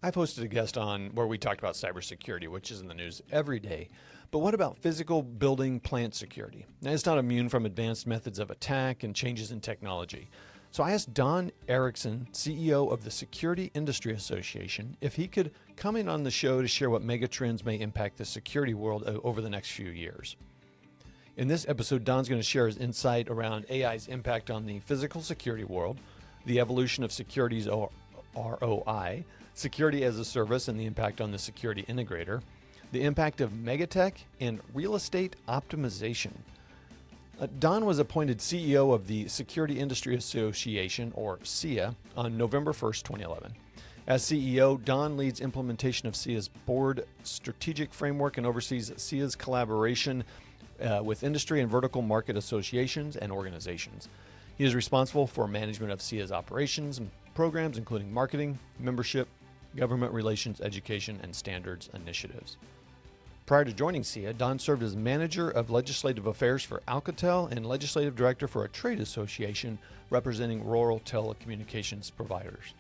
I've hosted a guest on where we talked about cybersecurity, which is in the news every day. But what about physical building plant security? Now, it's not immune from advanced methods of attack and changes in technology. So I asked Don Erickson, CEO of the Security Industry Association, if he could come in on the show to share what megatrends may impact the security world over the next few years. In this episode, Don's going to share his insight around AI's impact on the physical security world, the evolution of security's ROI, security as a service and the impact on the security integrator, the impact of megatech, and real estate optimization. Don was appointed CEO of the Security Industry Association, or SIA, on November 1st, 2011. As CEO, Don leads implementation of SIA's board strategic framework and oversees SIA's collaboration with industry and vertical market associations and organizations. He is responsible for management of SIA's operations and programs, including marketing, membership, government relations, education, and standards initiatives. Prior to joining SIA, Don served as manager of legislative affairs for Alcatel and legislative director for a trade association representing rural telecommunications providers.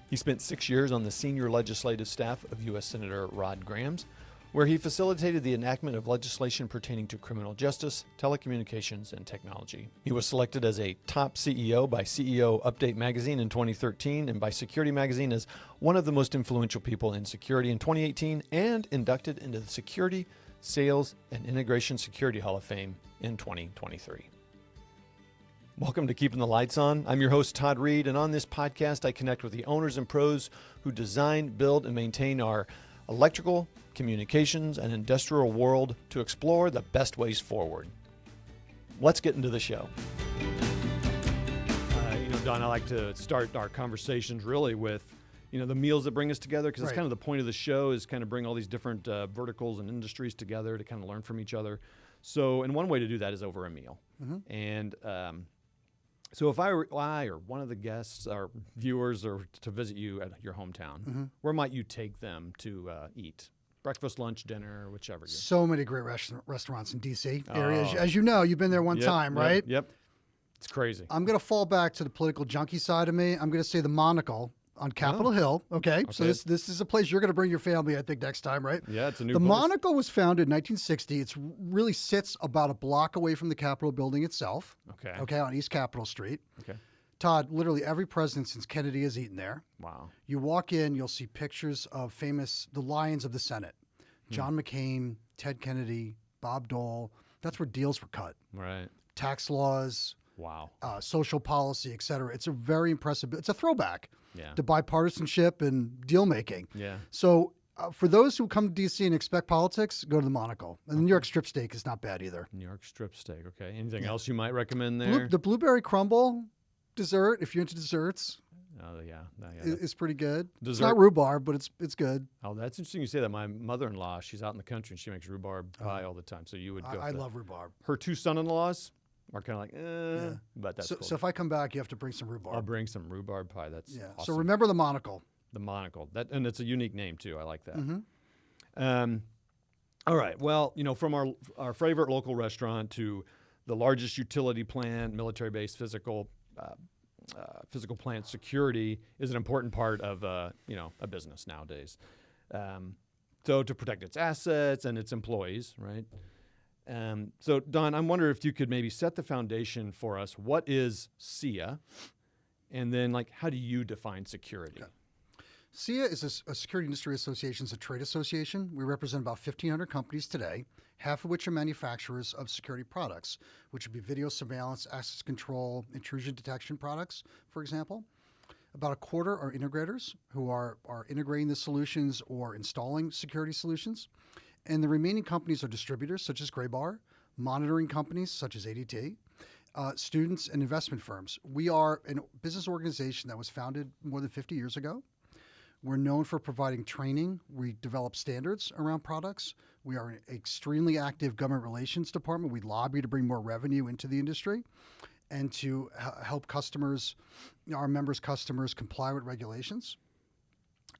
He spent 6 years on the senior legislative staff of U.S. Senator Rod Grams, where he facilitated the enactment of legislation pertaining to criminal justice, telecommunications, and technology. He was selected as a top CEO by CEO Update magazine in 2013 and by Security magazine as one of the most influential people in security in 2018 and inducted into the Security, Sales, and Integration Security Hall of Fame in 2023. Welcome to Keeping the Lights On. I'm your host, Todd Reed, and on this podcast, I connect with the owners and pros who design, build, and maintain our electrical, communications, and industrial world to explore the best ways forward. Let's get into the show. Don, I like to start our conversations really with, the meals that bring us together, because it's kind of the point of the show is kind of bring all these different verticals and industries together to kind of learn from each other. So, and one way to do that is over a meal. Mm-hmm. And so if I or one of the guests or viewers are to visit you at your hometown, mm-hmm. where might you take them to eat? Breakfast, lunch, dinner, whichever. So many great restaurants in D.C. area. As you know, you've been there one time, right? Yep. It's crazy. I'm going to fall back to the political junkie side of me. I'm going to say the Monocle on Capitol Hill. Okay. So this is a place you're going to bring your family, I think, next time, right? Yeah, it's a new The place. Monocle was founded in 1960. It really sits about a block away from the Capitol building itself. Okay, on East Capitol Street. Okay. Todd, literally every president since Kennedy has eaten there. Wow. You walk in, you'll see pictures of the lions of the Senate. John McCain, Ted Kennedy, Bob Dole. That's where deals were cut. Right. Tax laws. Wow. Social policy, et cetera. It's a very impressive, it's a throwback to bipartisanship and deal making. Yeah. So for those who come to D.C. and expect politics, go to the Monocle. And the New York strip steak is not bad either. New York strip steak. Okay. Anything else you might recommend there? The blueberry crumble dessert, if you're into desserts. Oh, yeah. It's pretty good. Dessert. It's not rhubarb, but it's good. Oh, that's interesting you say that. My mother-in-law, she's out in the country and she makes rhubarb pie all the time. So you would go. I love rhubarb. Her two son-in-laws are kind of like, but that's cool. So if I come back, you have to bring some rhubarb. I'll bring some rhubarb pie. That's awesome. So remember the Monocle. The Monocle. And it's a unique name too. I like that. Mm-hmm. All right. Well, from our favorite local restaurant to the largest utility plant, military-based physical plant security is an important part of a business nowadays. So to protect its assets and its employees, right? So Don, I'm wondering if you could maybe set the foundation for us. What is SIA? And then how do you define security? Okay. SIA is a Security Industry Association. It's a trade association. We represent about 1,500 companies today, half of which are manufacturers of security products, which would be video surveillance, access control, intrusion detection products, for example. About a quarter are integrators who are integrating the solutions or installing security solutions. And the remaining companies are distributors such as Graybar, monitoring companies such as ADT, students and investment firms. We are a business organization that was founded more than 50 years ago. We're known for providing training. We develop standards around products. We are an extremely active government relations department. We lobby to bring more revenue into the industry and to help customers, our members' customers, comply with regulations.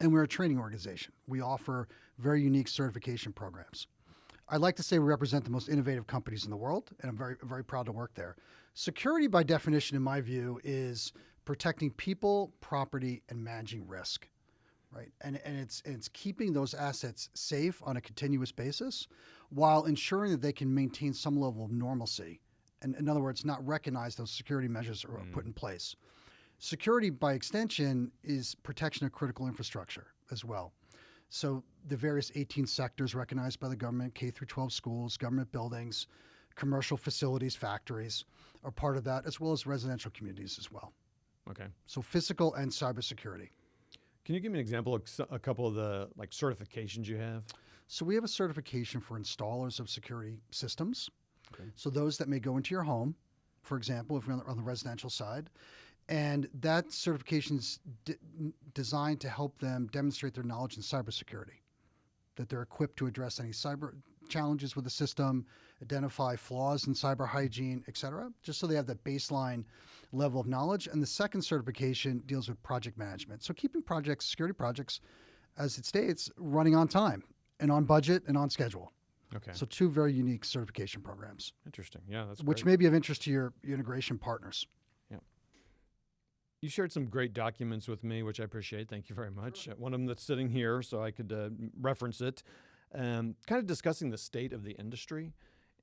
And we're a training organization. We offer very unique certification programs. I'd like to say we represent the most innovative companies in the world, and I'm very, very proud to work there. Security, by definition, in my view, is protecting people, property, and managing risk. right? And it's keeping those assets safe on a continuous basis while ensuring that they can maintain some level of normalcy. And in other words, not recognize those security measures are put in place. Security, by extension, is protection of critical infrastructure as well. So the various 18 sectors recognized by the government, K through 12 schools, government buildings, commercial facilities, factories are part of that, as well as residential communities as well. Okay. So physical and cybersecurity. Can you give me an example of a couple of the certifications you have? So we have a certification for installers of security systems. Okay. So those that may go into your home, for example, if you're on the residential side. And that certification is designed to help them demonstrate their knowledge in cybersecurity, that they're equipped to address any cyber challenges with the system, identify flaws in cyber hygiene, et cetera, just so they have that baseline level of knowledge. And the second certification deals with project management. So keeping projects, security projects, as it states, running on time and on budget and on schedule. Okay. So two very unique certification programs. Interesting. Yeah, that's which great. may be of interest to your integration partners. You shared some great documents with me, which I appreciate. Thank you very much. One of them that's sitting here, so I could reference it. Kind of discussing the state of the industry.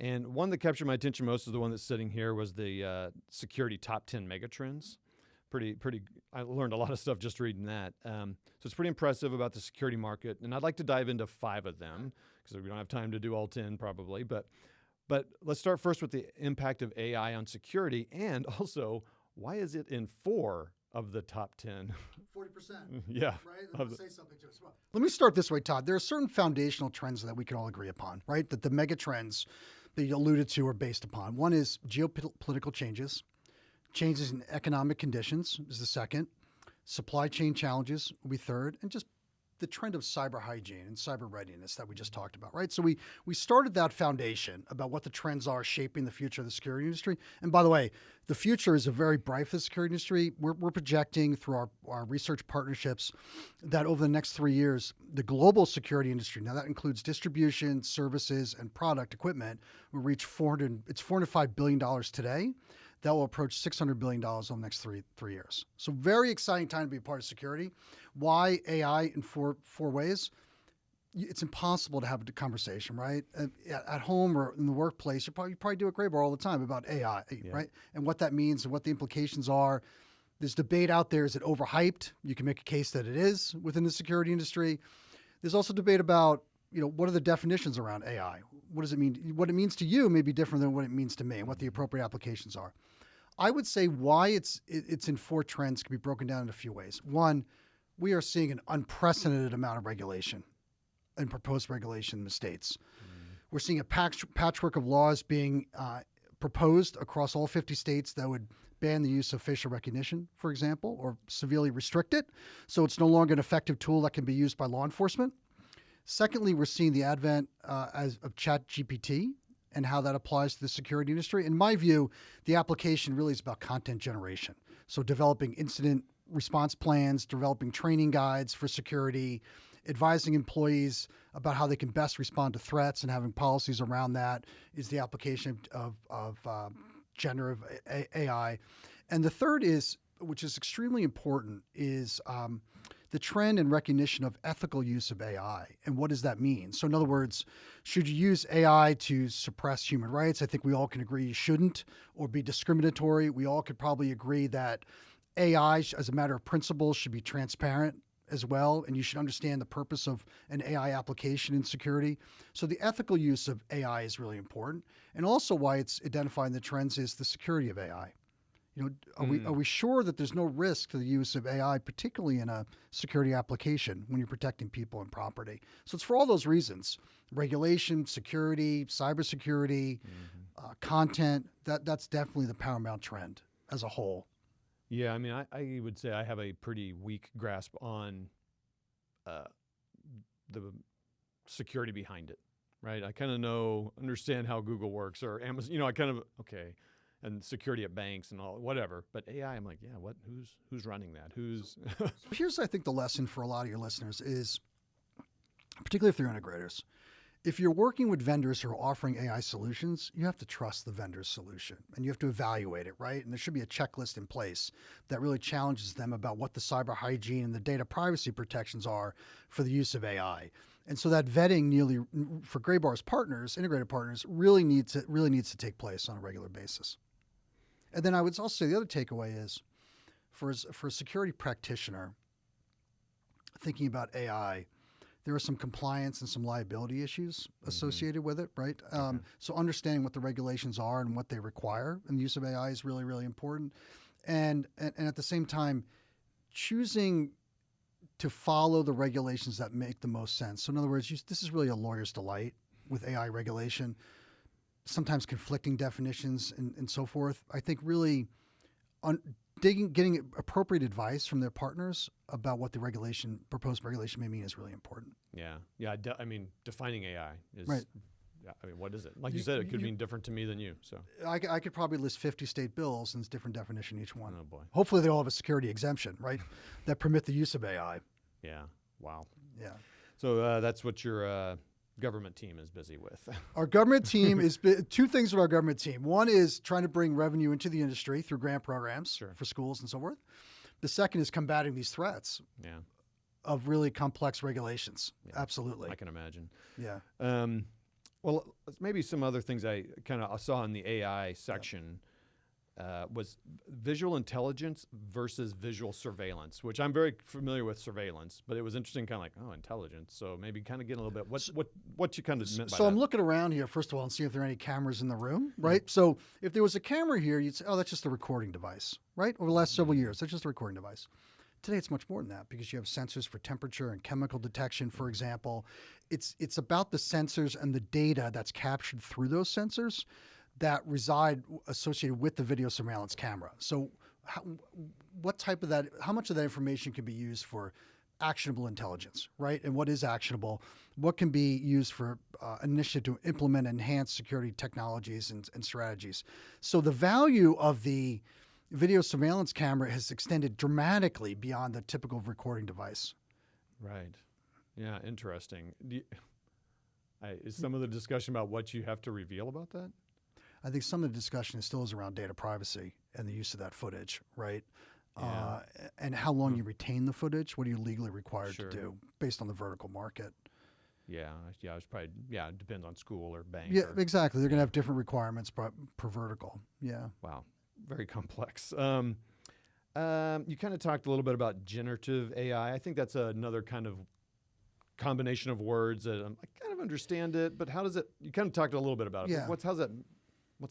And one that captured my attention most is the one that's sitting here was the security top 10 megatrends. Pretty. I learned a lot of stuff just reading that. So it's pretty impressive about the security market. And I'd like to dive into 5 of them because we don't have time to do all 10 probably. But let's start first with the impact of AI on security, and also why is it in 4 of the top 10? 40%. Yeah. Right? Let me say something to us. Well, let me start this way, Todd. There are certain foundational trends that we can all agree upon, right? That the mega trends that you alluded to are based upon. One is geopolitical changes. Changes in economic conditions is the second. Supply chain challenges will be third. And just the trend of cyber hygiene and cyber readiness that we just talked about, right? So we started that foundation about what the trends are shaping the future of the security industry. And by the way, the future is a very bright for the security industry. We're projecting through our research partnerships that over the next 3 years, the global security industry, now that includes distribution, services, and product equipment, will reach $405 billion today. That will approach $600 billion over the next three years. So very exciting time to be a part of security. Why AI in four ways? It's impossible to have a conversation, right? At home or in the workplace, you probably do a great bar all the time about AI, right? And what that means and what the implications are. There's debate out there. Is it overhyped? You can make a case that it is within the security industry. There's also debate about, what are the definitions around AI? What does it mean? What it means to you may be different than what it means to me and what the appropriate applications are. I would say why it's in 4 trends can be broken down in a few ways. One, we are seeing an unprecedented amount of regulation and proposed regulation in the states. We're seeing a patchwork of laws being proposed across all 50 states that would ban the use of facial recognition, for example, or severely restrict it. So it's no longer an effective tool that can be used by law enforcement. Secondly, we're seeing the advent of ChatGPT and how that applies to the security industry. In my view, the application really is about content generation. So developing incident response plans, developing training guides for security, advising employees about how they can best respond to threats and having policies around that is the application of generative AI. And the third is, which is extremely important, is the trend and recognition of ethical use of AI. And what does that mean? So in other words, should you use AI to suppress human rights? I think we all can agree you shouldn't, or be discriminatory. We all could probably agree that AI, as a matter of principle, should be transparent as well. And you should understand the purpose of an AI application in security. So the ethical use of AI is really important. And also why it's identifying the trends is the security of AI. Are we sure that there's no risk to the use of AI, particularly in a security application when you're protecting people and property? So it's for all those reasons: regulation, security, cybersecurity, content. That's definitely the paramount trend as a whole. Yeah, I mean, I would say I have a pretty weak grasp on the security behind it, right? I kind of understand how Google works or Amazon. I kind of and security at banks and all whatever. But AI, I'm like, yeah, what? Who's running that? Who's? So here's, I think, the lesson for a lot of your listeners is, particularly if they're integrators, If you're working with vendors who are offering AI solutions, you have to trust the vendor's solution and you have to evaluate it, right? And there should be a checklist in place that really challenges them about what the cyber hygiene and the data privacy protections are for the use of AI. And so that vetting for Graybar's partners, integrated partners, really needs to take place on a regular basis. And then I would also say the other takeaway is for a security practitioner thinking about AI, there are some compliance and some liability issues associated with it, right? So understanding what the regulations are and what they require in the use of AI is really, really important. And at the same time, choosing to follow the regulations that make the most sense. So in other words, this is really a lawyer's delight with AI regulation, sometimes conflicting definitions and so forth. I think really getting appropriate advice from their partners about what the proposed regulation may mean is really important. Yeah. I mean, defining AI is right. Yeah, I mean, what is it? Like you said, it could mean different to me than you. So I could probably list 50 state bills and it's different definition each one. Oh boy. Hopefully they all have a security exemption, right, that permit the use of AI. Yeah. Wow. Yeah. So that's what your government team is busy with. Our government team is two things with our government team. One is trying to bring revenue into the industry through grant programs for schools and so forth. The second is combating these threats of really complex regulations. Yeah. Absolutely. I can imagine. Yeah. Well, maybe some other things I kind of saw in the AI section was visual intelligence versus visual surveillance, which I'm very familiar with surveillance, but it was interesting, kind of like, oh, intelligence. So maybe kind of get a little bit what you kind of meant by that. So I'm looking around here, first of all, and see if there are any cameras in the room, right? So if there was a camera here, you'd say, oh, that's just a recording device, right? Over the last several years, that's just a recording device. Today, it's much more than that because you have sensors for temperature and chemical detection, for example. It's about the sensors and the data that's captured through those sensors that reside associated with the video surveillance camera. So how much of that information can be used for actionable intelligence, right? And what is actionable? What can be used for initiative to implement enhanced security technologies and strategies? So the value of the video surveillance camera has extended dramatically beyond the typical recording device. Right. Yeah, interesting. Is some of the discussion about what you have to reveal about that? I think some of the discussion still is around data privacy and the use of that footage, right? Yeah. And how long you retain the footage. What are you legally required to do based on the vertical market? Yeah, it's probably, it depends on school or bank. Yeah, exactly. They're going to have different requirements per vertical. Yeah. Wow. Very complex. You kind of talked a little bit about generative AI. I think that's another kind of combination of words that I kind of understand it, but how does it, you kind of talked a little bit about it. Yeah. What's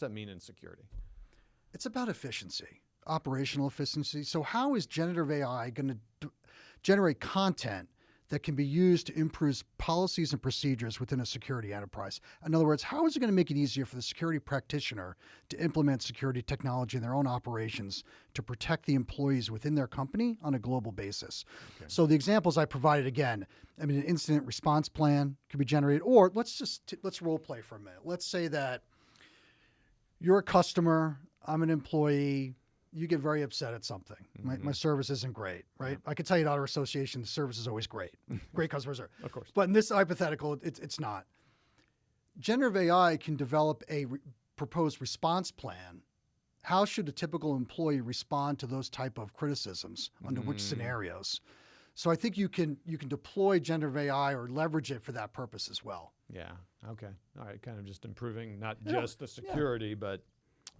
that mean in security? It's about efficiency, operational efficiency. So how is generative AI going to generate content that can be used to improve policies and procedures within a security enterprise? In other words, how is it going to make it easier for the security practitioner to implement security technology in their own operations to protect the employees within their company on a global basis? Okay. So the examples I provided, again, I mean, an incident response plan could be generated, or let's role play for a minute. Let's say that you're a customer, I'm an employee, you get very upset at something. My service isn't great, right? Yeah. I can tell you at our association, the service is always great. Great customer service. Of course. But in this hypothetical, it's not. Generative AI can develop a proposed response plan. How should a typical employee respond to those type of criticisms? Under which scenarios? So I think you can deploy generative AI or leverage it for that purpose as well. Yeah. Okay. All right. Kind of just improving not just the security, but.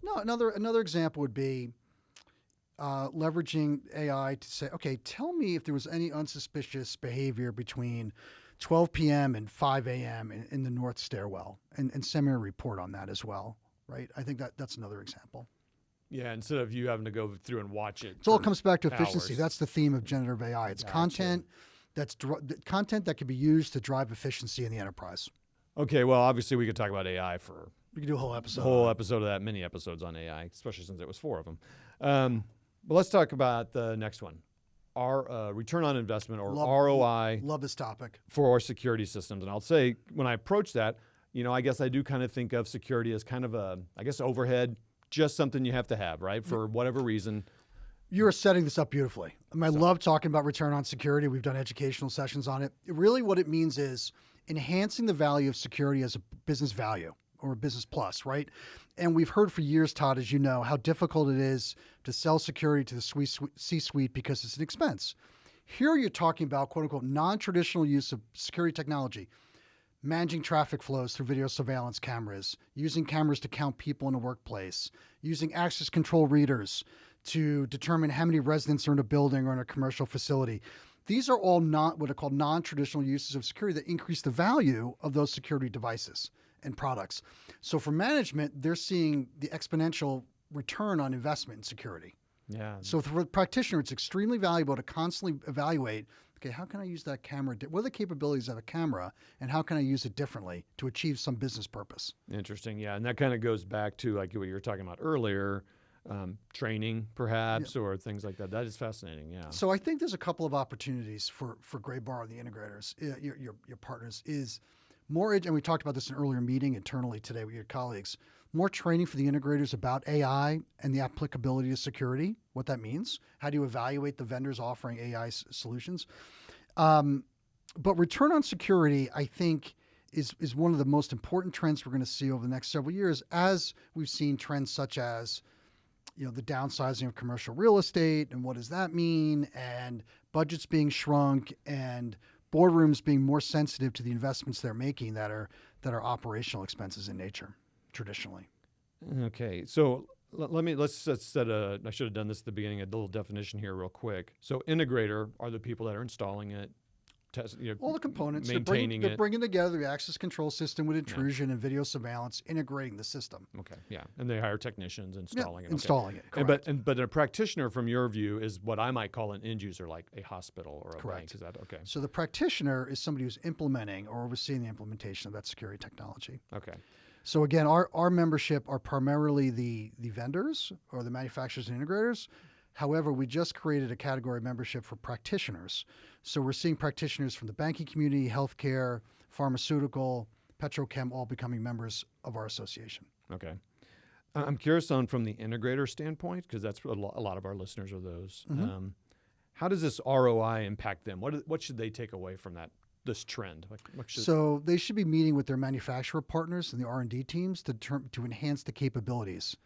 No, another example would be leveraging AI to say, okay, tell me if there was any unsuspicious behavior between 12 p.m. and 5 a.m. in the north stairwell, and send me a report on that as well, right? I think that's another example. Yeah, instead of you having to go through and watch it. It all comes back to efficiency. Hours. That's the theme of generative AI. It's content content that can be used to drive efficiency in the enterprise. Okay, well, obviously we could talk about AI for we could do a whole episode. Of that, many episodes on AI, especially since it was 4 of them. But let's talk about the next one. Our return on investment, or ROI. Love this topic. For our security systems. And I'll say, when I approach that, I guess I do kind of think of security as kind of overhead, just something you have to have, right? For whatever reason. You're setting this up beautifully. I love talking about return on security. We've done educational sessions on it. Really what it means is enhancing the value of security as a business value or a business plus, right? And we've heard for years, Todd, as you know, how difficult it is to sell security to the C-suite because it's an expense. Here you're talking about, quote unquote, non-traditional use of security technology, managing traffic flows through video surveillance cameras, using cameras to count people in a workplace, using access control readers to determine how many residents are in a building or in a commercial facility. These are all not what are called non-traditional uses of security that increase the value of those security devices and products. So for management, they're seeing the exponential return on investment in security. Yeah. So for the practitioner, it's extremely valuable to constantly evaluate, okay, how can I use that camera? What are the capabilities of a camera and how can I use it differently to achieve some business purpose? Interesting. Yeah. And that kind of goes back to like what you were talking about earlier, training perhaps, or things like that. That is fascinating. Yeah. So I think there's a couple of opportunities for Graybar and the integrators, your partners, is more, and we talked about this in an earlier meeting internally today with your colleagues, more training for the integrators about AI and the applicability to security, what that means. How do you evaluate the vendors offering AI solutions? But return on security, I think, is one of the most important trends we're going to see over the next several years, as we've seen trends such as the downsizing of commercial real estate and what does that mean, and budgets being shrunk, and boardrooms being more sensitive to the investments they're making that are operational expenses in nature traditionally. Okay, so let's set I should have done this at the beginning, a little definition here real quick. So integrator are the people that are installing it, all the components, maintaining they're bringing together the access control system with intrusion and video surveillance, integrating the system. Okay, yeah, and they hire technicians installing it. Installing it, correct. But a practitioner, from your view, is what I might call an end user, like a hospital or a bank. Is that okay? So the practitioner is somebody who's implementing or overseeing the implementation of that security technology. Okay. So again, our membership are primarily the vendors or the manufacturers and integrators. However, we just created a category membership for practitioners. So we're seeing practitioners from the banking community, healthcare, pharmaceutical, petrochem, all becoming members of our association. Okay. I'm curious from the integrator standpoint, because that's a lot of our listeners are those. Mm-hmm. How does this ROI impact them? What should they take away from this trend? So they should be meeting with their manufacturer partners and the R&D teams to enhance the capabilities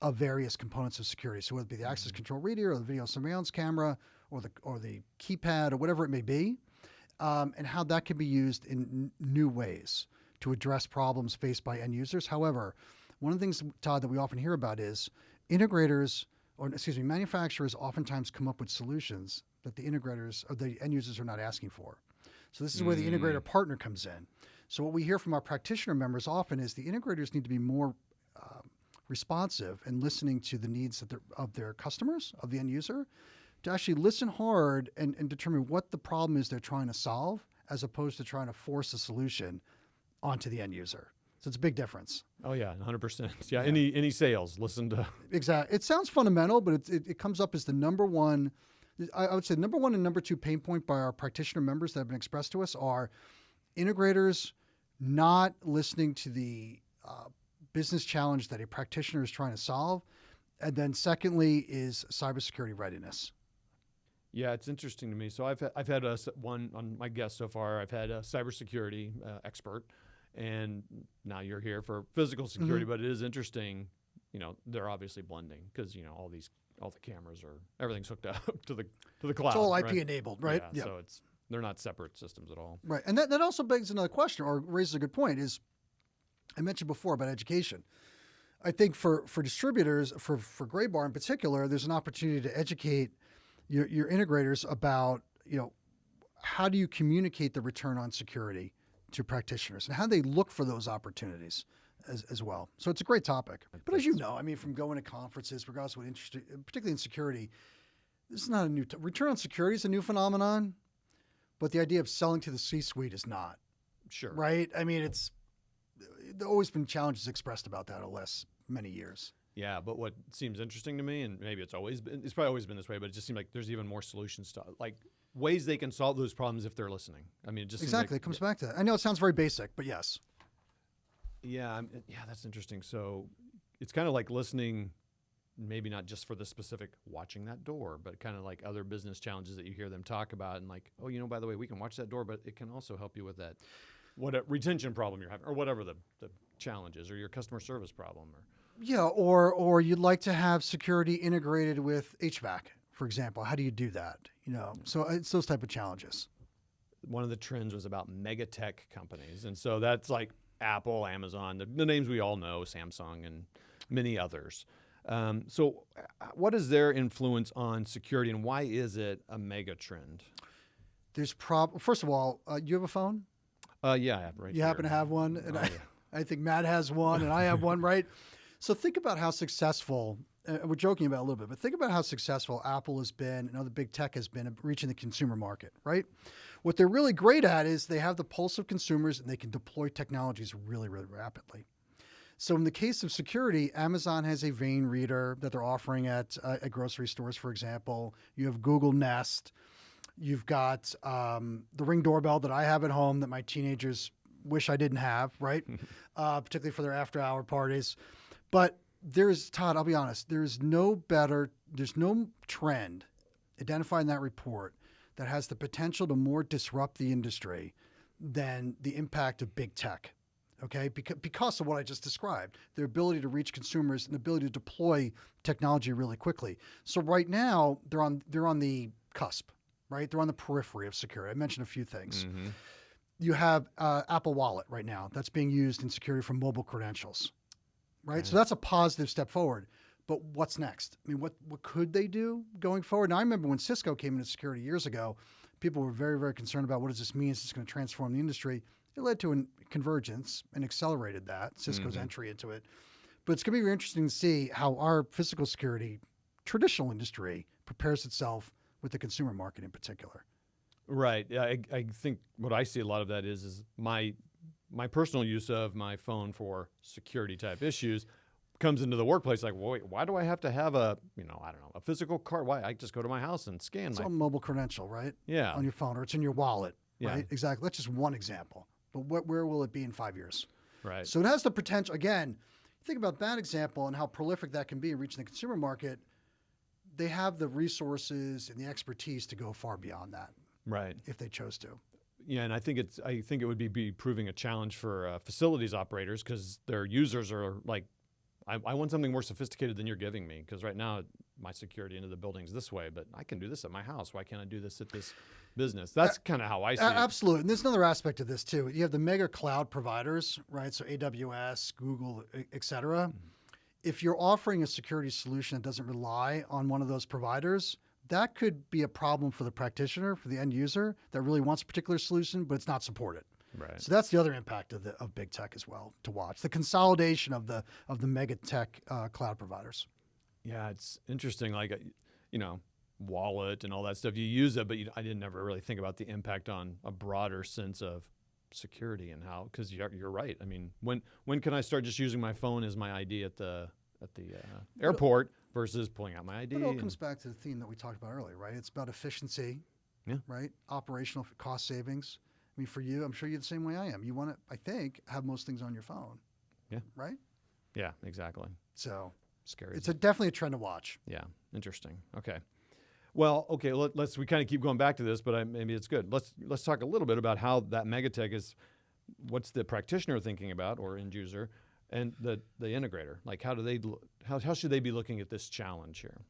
of various components of security. So whether it be the access control reader or the video surveillance camera or the keypad or whatever it may be, and how that can be used in new ways to address problems faced by end users. However, one of the things, Todd, that we often hear about is manufacturers oftentimes come up with solutions that the integrators or the end users are not asking for. So this is where the integrator partner comes in. So what we hear from our practitioner members often is the integrators need to be more responsive and listening to the needs of their customers, of the end user, to actually listen hard and determine what the problem is they're trying to solve, as opposed to trying to force a solution onto the end user. So it's a big difference. Oh yeah, 100%. Yeah, any sales, listen to. Exactly. It sounds fundamental, but it comes up as the number one, I would say number one and number two pain point by our practitioner members that have been expressed to us are integrators not listening to the business challenge that a practitioner is trying to solve. And then secondly is cybersecurity readiness. Yeah, it's interesting to me. So I've had one on my guest so far. I've had a cybersecurity expert, and now you're here for physical security. But it is interesting. They're obviously blending because all the cameras everything's hooked up to the cloud. It's all IP right? enabled, right? Yeah. So they're not separate systems at all. Right, and that also begs another question, or raises a good point. Is I mentioned before about education. I think for distributors, for Graybar in particular, there's an opportunity to educate your integrators about, how do you communicate the return on security to practitioners and how they look for those opportunities as well. So it's a great topic. But as you know, from going to conferences, regardless of what interest, particularly in security, this is not a new, return on security is a new phenomenon, but the idea of selling to the C-suite is not. Sure. Right? There always been challenges expressed about that over the last many years. Yeah, but what seems interesting to me, and maybe it's probably always been this way, but it just seems like there's even more solutions to ways they can solve those problems if they're listening. It just exactly. It comes back to that. I know it sounds very basic, but yes. Yeah, that's interesting. So it's kind of like listening maybe not just for the specific watching that door, but kind of like other business challenges that you hear them talk about, and like, oh, by the way, we can watch that door, but it can also help you with that retention problem you're having, or whatever the challenge is, or your customer service problem, or Yeah, or you'd like to have security integrated with HVAC, for example. How do you do that? So it's those type of challenges. one of the trends was about megatech companies, and so that's like Apple, Amazon, the names we all know, Samsung, and many others. So what is their influence on security, and why is it a mega trend? First of all, you have a phone? Yeah, I have right You here. happen to have one? And Oh, yeah. I think Matt has one, and I have one, right? So think about how successful, we're joking about it a little bit, but think about how successful Apple has been and other big tech has been at reaching the consumer market, right? What they're really great at is they have the pulse of consumers and they can deploy technologies really, really rapidly. So in the case of security, Amazon has a Vein reader that they're offering at grocery stores, for example. You have Google Nest. You've got the Ring doorbell that I have at home that my teenagers wish I didn't have, right? Particularly for their after-hour parties. But Todd, I'll be honest, there's no trend identified in that report that has the potential to more disrupt the industry than the impact of big tech. Okay, because of what I just described, their ability to reach consumers and the ability to deploy technology really quickly. So right now they're on the cusp, right? They're on the periphery of security. I mentioned a few things. Mm-hmm. You have Apple Wallet right now that's being used in security for mobile credentials, right? Okay. So that's a positive step forward. But what's next? I mean, what could they do going forward? Now I remember when Cisco came into security years ago, people were very, very concerned about what does this mean? Is this going to transform the industry? It led to a convergence and accelerated that, Cisco's entry into it. But it's going to be very interesting to see how our physical security traditional industry prepares itself with the consumer market in particular. Right. Yeah, I think what I see a lot of that is my personal use of my phone for security type issues comes into the workplace like, well, wait, why do I have to have a physical card? Why? I just go to my house and scan It's a mobile credential, right? Yeah. On your phone, or it's in your wallet, Yeah. right? Exactly. That's just one example. But where will it be in 5 years? Right. So it has the potential, again, think about that example and how prolific that can be in reaching the consumer market. They have the resources and the expertise to go far beyond that. Right. If they chose to. Yeah, and I think it would be proving a challenge for facilities operators because their users are like, I want something more sophisticated than you're giving me because right now my security into the building's this way, but I can do this at my house. Why can't I do this at this business? That's kind of how I see it. Absolutely. And there's another aspect of this too. You have the mega cloud providers, right? So AWS, Google, et cetera. Mm-hmm. If you're offering a security solution that doesn't rely on one of those providers, that could be a problem for the practitioner, for the end user that really wants a particular solution, but it's not supported. Right. So that's the other impact of big tech as well to watch. The consolidation of the mega tech cloud providers. Yeah, it's interesting. Like, wallet and all that stuff. You use it, but I didn't ever really think about the impact on a broader sense of security and how. Because you're right. I mean, when can I start just using my phone as my ID at the airport versus pulling out my ID? But it all comes back to the theme that we talked about earlier, right? It's about efficiency, right? Operational cost savings. I mean, for you, I'm sure you're the same way I am. You want to, I think, have most things on your phone. Yeah. Right? Yeah, exactly. So scary. It's definitely a trend to watch. Yeah, interesting. Okay. Well, okay, we kind of keep going back to this, but maybe it's good. Let's talk a little bit about how that megatech is, what's the practitioner thinking about or end user, and the integrator. Like how should they be looking at this challenge here?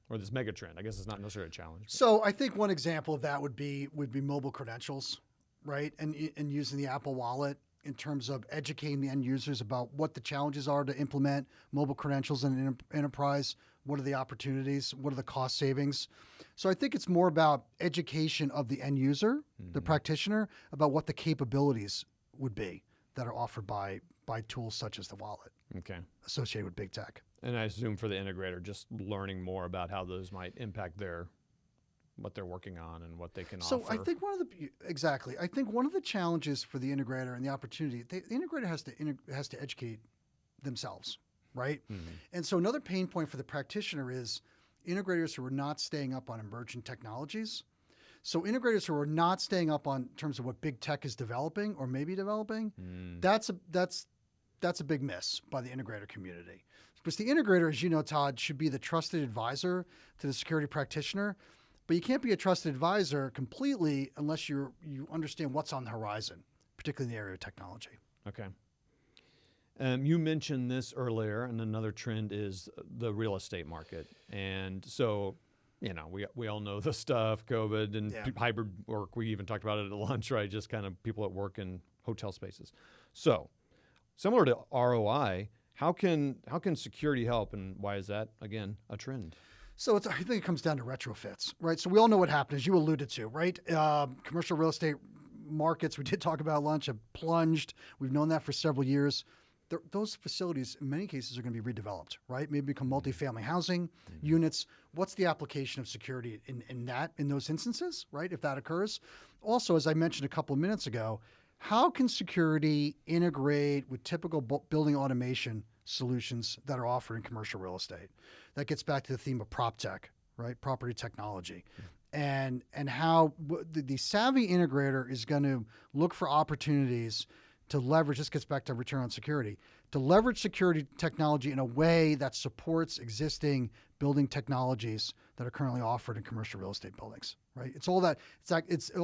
Or this mega trend? I guess it's not necessarily a challenge. So I think one example of that would be mobile credentials, right? And using the Apple Wallet in terms of educating the end users about what the challenges are to implement mobile credentials in an enterprise. What are the opportunities? What are the cost savings? So I think it's more about education of the end user, the practitioner, about what the capabilities would be that are offered by tools such as the wallet. Okay. Associated with big tech. And I assume for the integrator, just learning more about how those might impact what they're working on and what they can offer. So I think one of the challenges for the integrator and the opportunity, the integrator has to educate themselves, right? Mm-hmm. And so another pain point for the practitioner is integrators who are not staying up on emerging technologies. So integrators who are not staying up on terms of what big tech is developing or maybe developing, that's a big miss by the integrator community. Because the integrator, as you know, Todd, should be the trusted advisor to the security practitioner. But you can't be a trusted advisor completely unless you understand what's on the horizon, particularly in the area of technology. Okay. You mentioned this earlier, and another trend is the real estate market. And so, we all know the stuff, COVID and hybrid work. We even talked about it at lunch, right? Just kind of people at work in hotel spaces. So, similar to ROI, how can security help, and why is that, again, a trend? So I think it comes down to retrofits, right? So we all know what happened, as you alluded to, right? Commercial real estate markets, we did talk about at lunch, have plunged. We've known that for several years. Those facilities, in many cases, are going to be redeveloped, right? Maybe become multifamily housing units. What's the application of security in those instances, right? If that occurs. Also, as I mentioned a couple of minutes ago, how can security integrate with typical building automation solutions that are offered in commercial real estate? That gets back to the theme of prop tech, right? Property technology. And how the savvy integrator is going to look for opportunities to leverage, this gets back to return on security, to leverage security technology in a way that supports existing building technologies that are currently offered in commercial real estate buildings, right? It's all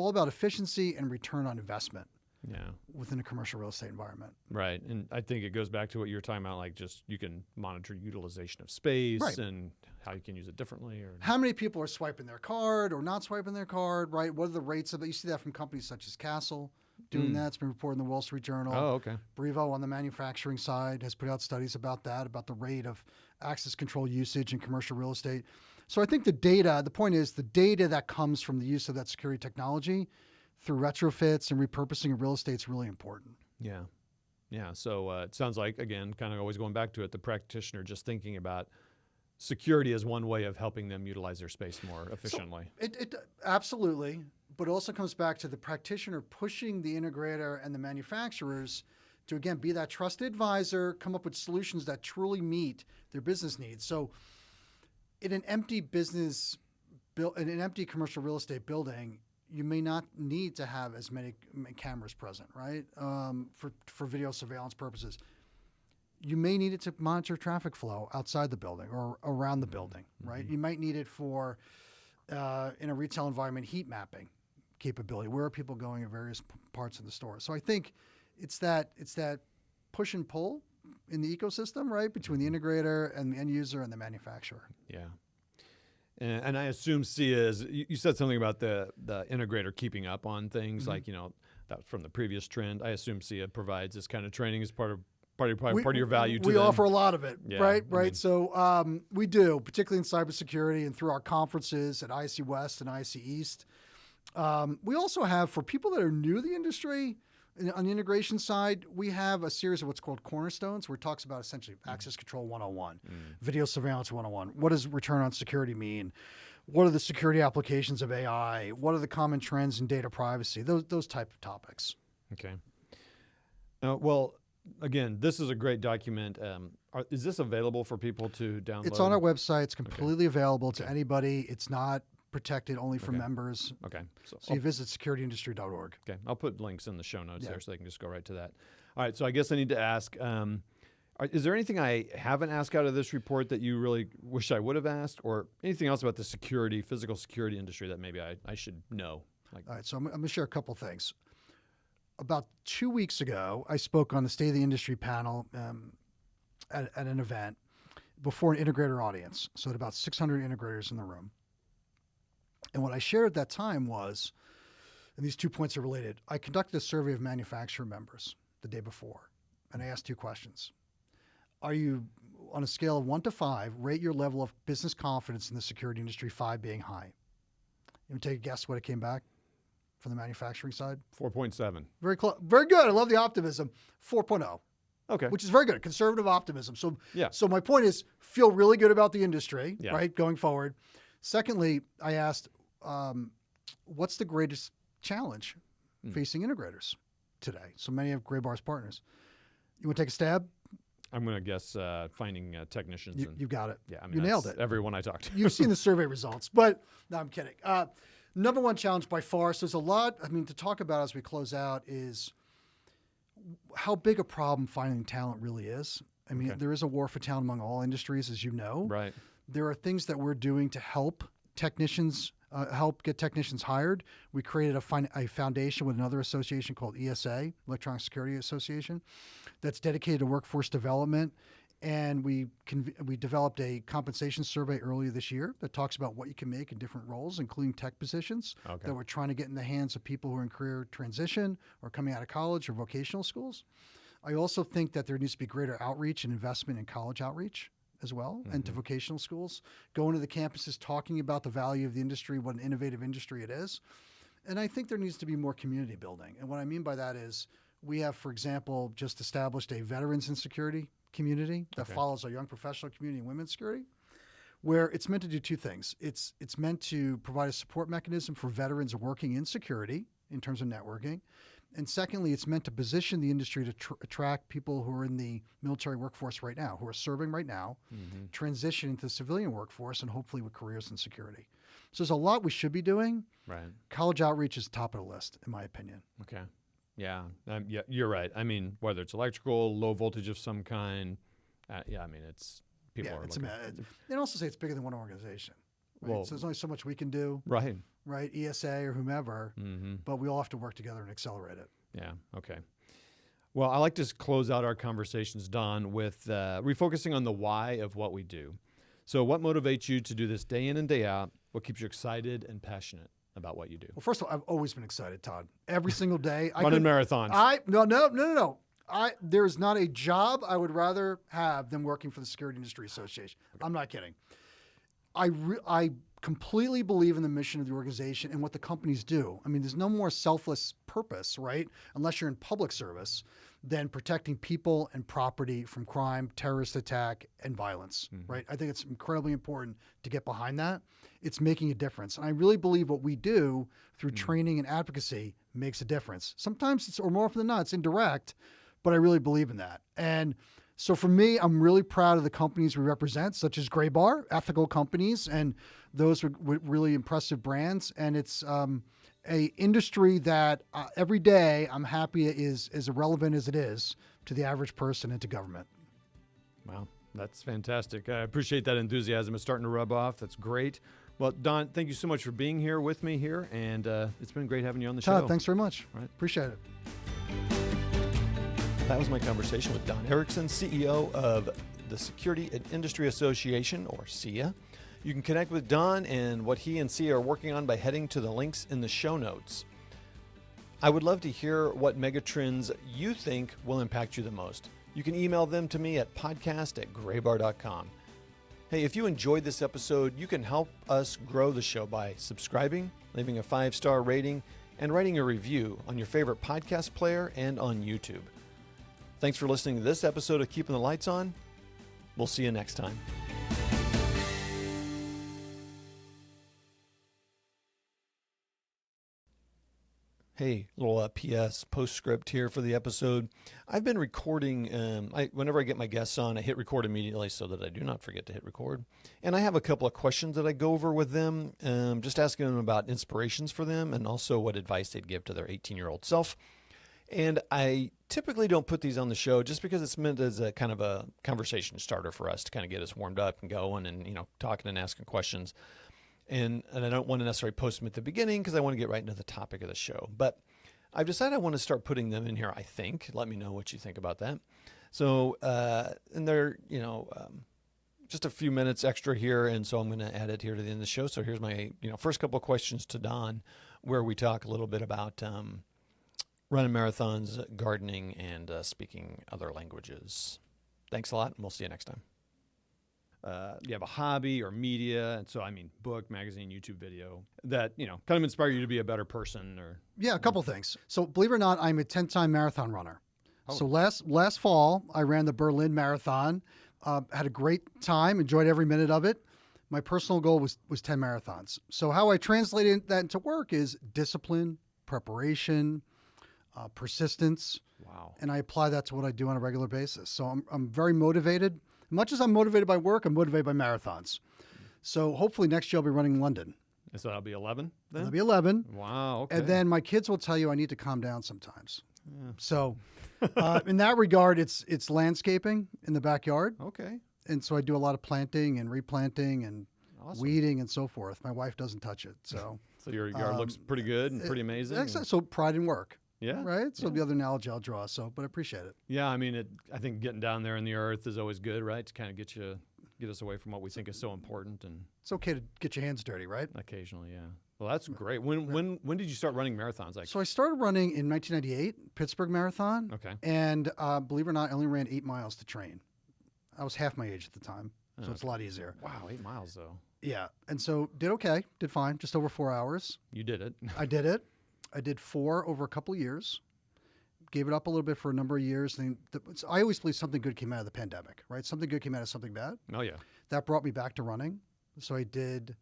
about efficiency and return on investment. Yeah. Within a commercial real estate environment. Right. And I think it goes back to what you were talking about, like just you can monitor utilization of space and how you can use it differently. Or how many people are swiping their card or not swiping their card, right? What are the rates of it? You see that from companies such as Castle doing that. It's been reported in the Wall Street Journal. Oh, okay. Brevo on the manufacturing side has put out studies about that, about the rate of access control usage in commercial real estate. So I think the point is the data that comes from the use of that security technology through retrofits and repurposing of real estate is really important. Yeah. Yeah. So it sounds like, again, kind of always going back to it, the practitioner just thinking about security as one way of helping them utilize their space more efficiently. So it absolutely, but it also comes back to the practitioner pushing the integrator and the manufacturers to, again, be that trusted advisor, come up with solutions that truly meet their business needs. So in an empty commercial real estate building, you may not need to have as many cameras present, right? For video surveillance purposes. You may need it to monitor traffic flow outside the building or around the building, right? You might need it for, in a retail environment, heat mapping capability. Where are people going in various parts of the store? So I think it's that push and pull in the ecosystem, right? Between the integrator and the end user and the manufacturer. Yeah. And I assume SIA is, you said something about the integrator keeping up on things like, that from the previous trend. I assume SIA provides this kind of training as part of your value to them. We offer a lot of it, right? I mean, So we do, particularly in cybersecurity and through our conferences at ISC West and ISC East. We also have, for people that are new to the industry, on the integration side, we have a series of what's called cornerstones, where it talks about essentially access control 101, video surveillance 101. What does return on security mean? What are the security applications of AI? What are the common trends in data privacy? Those type of topics. Okay. Well, again, this is a great document. Is this available for people to download? It's on our website. It's completely available to anybody. It's not protected only for members. Okay. So you visit securityindustry.org. Okay. I'll put links in the show notes there so they can just go right to that. All right. So I guess I need to ask, is there anything I haven't asked out of this report that you really wish I would have asked, or anything else about the physical security industry that maybe I should know? All right. So I'm going to share a couple things. About 2 weeks ago, I spoke on the State of the Industry panel at an event before an integrator audience. So at about 600 integrators in the room. And what I shared at that time was, and these 2 points are related, I conducted a survey of manufacturer members the day before, and I asked 2 questions. Are you, on a scale of 1 to 5, rate your level of business confidence in the security industry, 5 being high? You want to take a guess what it came back from the manufacturing side? 4.7. Very close. Very good. I love the optimism. 4.0. Okay. Which is very good. Conservative optimism. So, yeah. So my point is, feel really good about the industry, yeah. right, going forward. Secondly, I asked, what's the greatest challenge facing integrators today? So many of Graybar's partners. You want to take a stab? I'm going to guess finding technicians. You got it. Yeah, I mean, you nailed it. Everyone I talked to. You've seen the survey results, but no, I'm kidding. Number one challenge by far, so there's a lot, to talk about as we close out is how big a problem finding talent really is. I mean, Okay. there is a war for talent among all industries, as you know. Right. There are things that we're doing to help help get technicians hired. We created a foundation with another association called ESA, Electronic Security Association, that's dedicated to workforce development. And we developed a compensation survey earlier this year that talks about what you can make in different roles, including tech positions, Okay. that we're trying to get in the hands of people who are in career transition or coming out of college or vocational schools. I also think that there needs to be greater outreach and investment in college outreach as well, and to vocational schools, going to the campuses, talking about the value of the industry, what an innovative industry it is. And I think there needs to be more community building. And what I mean by that is we have, for example, just established a veterans in security community that follows our young professional community and women's security, where it's meant to do two things. It's meant to provide a support mechanism for veterans working in security in terms of networking. And secondly, it's meant to position the industry to attract people who are in the military workforce right now, who are serving right now, transition into the civilian workforce, and hopefully with careers in security. So there's a lot we should be doing. Right. College outreach is top of the list, in my opinion. Okay. Yeah. Yeah, you're right. I mean, whether it's electrical, low voltage of some kind, yeah, I mean, it's people are looking. They also say it's bigger than one organization. Right? Well, So there's only so much we can do, right. right? ESA or whomever, but we all have to work together and accelerate it. Yeah. Okay. Well, I like to close out our conversations, Don, with refocusing on the why of what we do. So what motivates you to do this day in and day out? What keeps you excited and passionate about what you do? Well, first of all, I've always been excited, Todd. Every single day. Running marathons. No. There's not a job I would rather have than working for the Security Industry Association. Okay. I'm not kidding. I completely believe in the mission of the organization and what the companies do. I mean, there's no more selfless purpose, right? Unless you're in public service, than protecting people and property from crime, terrorist attack, and violence, right? I think it's incredibly important to get behind that. It's making a difference. And I really believe what we do through training and advocacy makes a difference. Sometimes it's, or more often than not, it's indirect, but I really believe in that. And so for me, I'm really proud of the companies we represent, such as Gray Bar, ethical companies, and those with really impressive brands. And it's a industry that every day I'm happy is as relevant as it is to the average person and to government. Wow, that's fantastic. I appreciate that enthusiasm. It's starting to rub off. That's great. Well, Don, thank you so much for being here with me here, and it's been great having you on the show. Todd, thanks very much. Right. Appreciate it. That was my conversation with Don Erickson, CEO of the Security and Industry Association, or SIA. You can connect with Don and what he and SIA are working on by heading to the links in the show notes. I would love to hear what megatrends you think will impact you the most. You can email them to me at podcast@graybar.com. Hey, if you enjoyed this episode, you can help us grow the show by subscribing, leaving a 5-star rating, and writing a review on your favorite podcast player and on YouTube. Thanks for listening to this episode of Keeping the Lights On. We'll see you next time. Hey, little PS postscript here for the episode. I've been recording, whenever I get my guests on, I hit record immediately so that I do not forget to hit record. And I have a couple of questions that I go over with them, just asking them about inspirations for them and also what advice they'd give to their 18-year-old self. And I typically don't put these on the show just because it's meant as a kind of a conversation starter for us to kind of get us warmed up and going and, talking and asking questions. And I don't want to necessarily post them at the beginning because I want to get right into the topic of the show. But I've decided I want to start putting them in here, I think. Let me know what you think about that. So, and they're, just a few minutes extra here. And so I'm going to add it here to the end of the show. So here's my, first couple of questions to Don, where we talk a little bit about running marathons, gardening, and speaking other languages. Thanks a lot, and we'll see you next time. You have a hobby or media, and so book, magazine, YouTube video that kind of inspire you to be a better person, or Yeah, a couple things. So believe it or not, I'm a 10-time marathon runner. Oh. So last fall, I ran the Berlin Marathon. Had a great time, enjoyed every minute of it. My personal goal was 10 marathons. So how I translated that into work is discipline, preparation, persistence. Wow. And I apply that to what I do on a regular basis. So I'm very motivated. Much as I'm motivated by work, I'm motivated by marathons. So hopefully next year I'll be running London. So that'll be 11 then? That'll be 11. Wow. Okay. And then my kids will tell you I need to calm down sometimes. Yeah. So In that regard, it's landscaping in the backyard. Okay. And so I do a lot of planting and replanting and Awesome. weeding and so forth. My wife doesn't touch it. So, So your yard looks pretty good and pretty amazing. excellent. So pride in work. Yeah. Right. So Yeah. the other analogy I'll draw. So, but I appreciate it. Yeah, I mean, I think getting down there in the earth is always good, right? To kind of get us away from what we think is so important, and It's okay to get your hands dirty, right? occasionally, yeah. Well, that's great. When did you start running marathons? Like, So I started running in 1998, Pittsburgh Marathon. okay, And believe it or not, I only ran 8 miles to train. I was half my age at the time. So it's a lot easier. wow, 8 miles though. Yeah. And so did okay, did fine, just over 4 hours. You did it. I did it. I did 4 over a couple of years. Gave it up a little bit for a number of years. I always believe something good came out of the pandemic, right? Something good came out of something bad. Oh yeah. That brought me back to running. So I did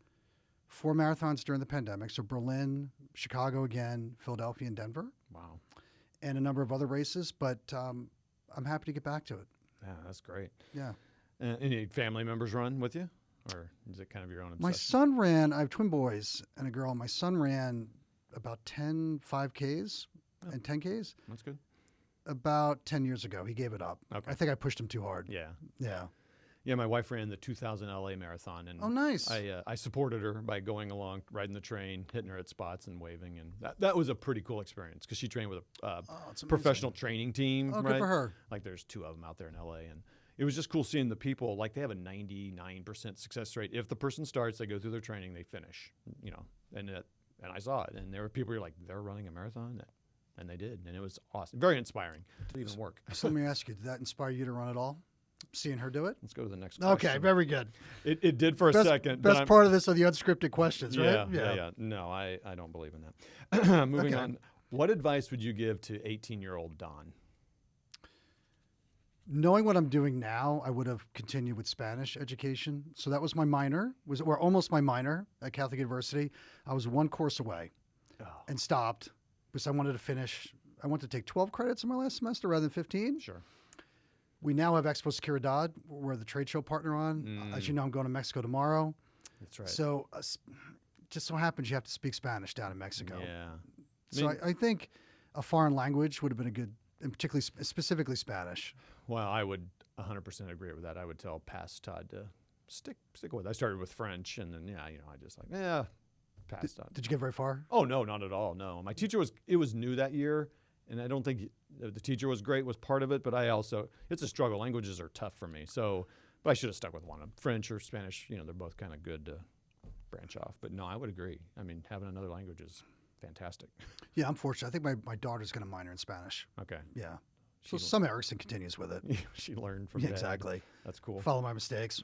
4 marathons during the pandemic. So Berlin, Chicago again, Philadelphia, and Denver, Wow. and a number of other races. But I'm happy to get back to it. Yeah, that's great. Yeah. Any family members run with you, or is it kind of your own My obsession? son ran, I have twin boys and a girl. My son ran about 10 5Ks and 10Ks That's good. about 10 years ago. He gave it up. Okay. I think I pushed him too hard. Yeah. Yeah. Yeah, my wife ran the 2000 LA marathon, and Oh, nice. I supported her by going along, riding the train, hitting her at spots, and waving, and that was a pretty cool experience because she trained with a Oh, it's amazing. professional training team. Oh, right? good for her. Like there's 2 of them out there in LA, and it was just cool seeing the people. Like they have a 99% success rate. If the person starts, they go through their training, they finish. You know, and I saw it, and there were people who were like, they're running a marathon, and they did, and it was awesome, very inspiring to even work. So let me ask you, did that inspire you to run at all? Seeing her do it? Let's go to the next question. Okay, very good. It did for a second. but Best I'm- part of this are the unscripted questions, Yeah, right? yeah. No, I don't believe in that. Moving Okay. on. What advice would you give to 18-year-old Don? Knowing what I'm doing now, I would have continued with Spanish education. So that was my minor, or almost my minor at Catholic University. I was 1 course away Oh, and stopped because I wanted to finish. I wanted to take 12 credits in my last semester rather than 15. sure. We now have Expo Seguridad. We're the trade show partner on. As you know, I'm going to Mexico tomorrow. That's right. So just so happens you have to speak Spanish down in Mexico. Yeah. So I think a foreign language would have been a good, and particularly specifically Spanish. Well, I would 100% agree with that. I would tell past Todd to stick with it. I started with French, and then I just past Todd. Did you get very far? Oh no, not at all. No, my teacher was new that year, and I don't think the teacher was great. Was part of it, but it's a struggle. Languages are tough for me. So, but I should have stuck with one of them. French or Spanish. They're both kind of good to branch off. But no, I would agree. I mean, having another language is fantastic. Yeah, I'm fortunate. I think my daughter's going to minor in Spanish. Okay. Yeah. So She- some Erickson continues with it. She learned from Yeah, Dad. exactly. That's cool. Follow my mistakes.